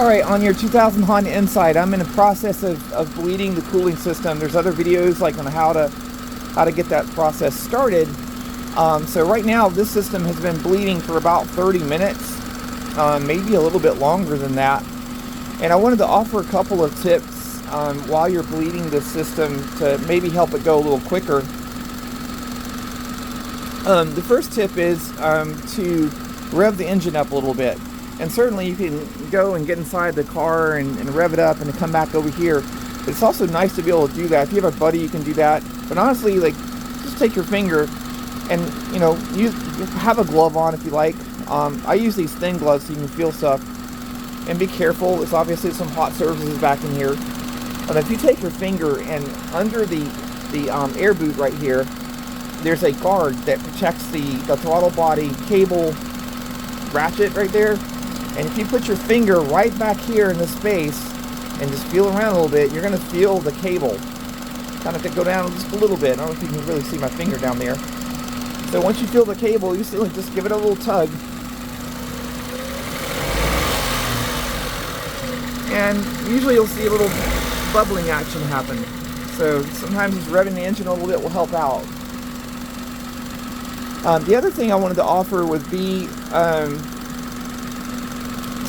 Alright, on your 2000 Honda Insight, I'm in the process of bleeding the cooling system. There's other videos like on how to get that process started. So right now this system has been bleeding for about 30 minutes, maybe a little bit longer than that. And I wanted to offer a couple of tips while you're bleeding this system to maybe help it go a little quicker. The first tip is to rev the engine up a little bit. And certainly you can go and get inside the car and rev it up and come back over here. But it's also nice to be able to do that. If you have a buddy, you can do that. But honestly, like, just take your finger and, you know, you have a glove on if you like. I use these thin gloves so you can feel stuff. And be careful. There's obviously some hot surfaces back in here. And if you take your finger and under the air boot right here, there's a guard that protects the throttle body cable ratchet right there. And if you put your finger right back here in this space and just feel around a little bit, you're going to feel the cable kind of go down just a little bit. I don't know if you can really see my finger down there. So once you feel the cable, you still just give it a little tug. And usually you'll see a little bubbling action happen. So sometimes just revving the engine a little bit will help out. The other thing I wanted to offer would be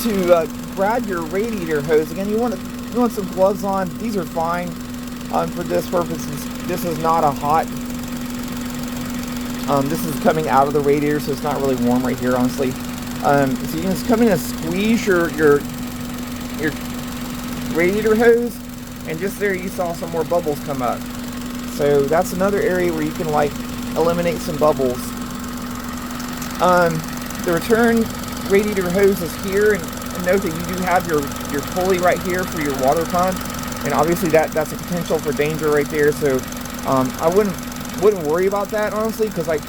to grab your radiator hose. Again, you want some gloves on. These are fine for this purpose. This is not a hot. This is coming out of the radiator, so it's not really warm right here, honestly. So you can just come in and squeeze your radiator hose, and just there you saw some more bubbles come up. So that's another area where you can like eliminate some bubbles. The return radiator hose is here, and note that you do have your pulley right here for your water pump, and obviously that's a potential for danger right there. So I wouldn't worry about that, honestly, because like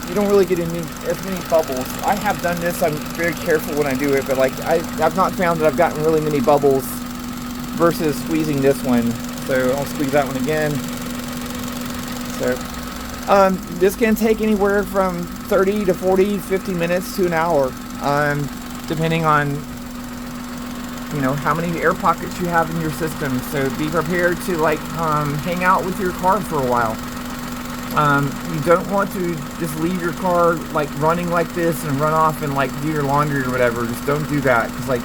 you don't really get as many bubbles. I have done this. I'm very careful when I do it, but like I've not found that I've gotten really many bubbles versus squeezing this one. So I'll squeeze that one again. So this can take anywhere from 30 to 40, 50 minutes to an hour, depending on, you know, how many air pockets you have in your system. So be prepared to like hang out with your car for a while. You don't want to just leave your car like running like this and run off and like do your laundry or whatever. Just don't do that, because like,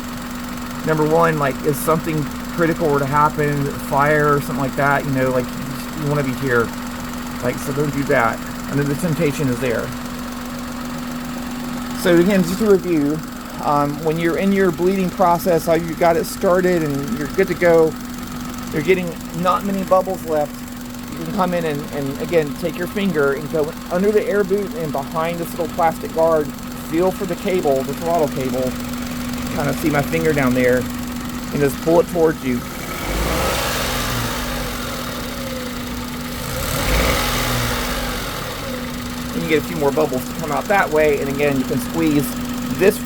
number one, like if something critical were to happen, fire or something like that, you know, like you want to be here. Like, so don't do that. And then the temptation is there. So again, just to review, when you're in your bleeding process, you got it started and you're good to go, you're getting not many bubbles left, you can come in and again, take your finger and go under the air boot and behind this little plastic guard, feel for the cable, the throttle cable, kind of see my finger down there, and just pull it towards you. You get a few more bubbles to come out that way, and again you can squeeze this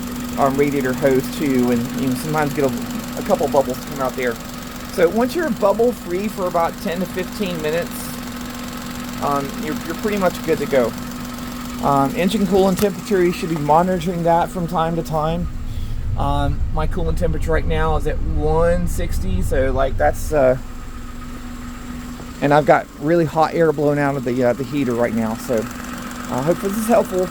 radiator hose too, and you can sometimes get a couple bubbles to come out there. So once you're bubble free for about 10 to 15 minutes, you're pretty much good to go. Engine coolant temperature, you should be monitoring that from time to time. My coolant temperature right now is at 160, so like that's and I've got really hot air blowing out of the heater right now. So I hope this is helpful.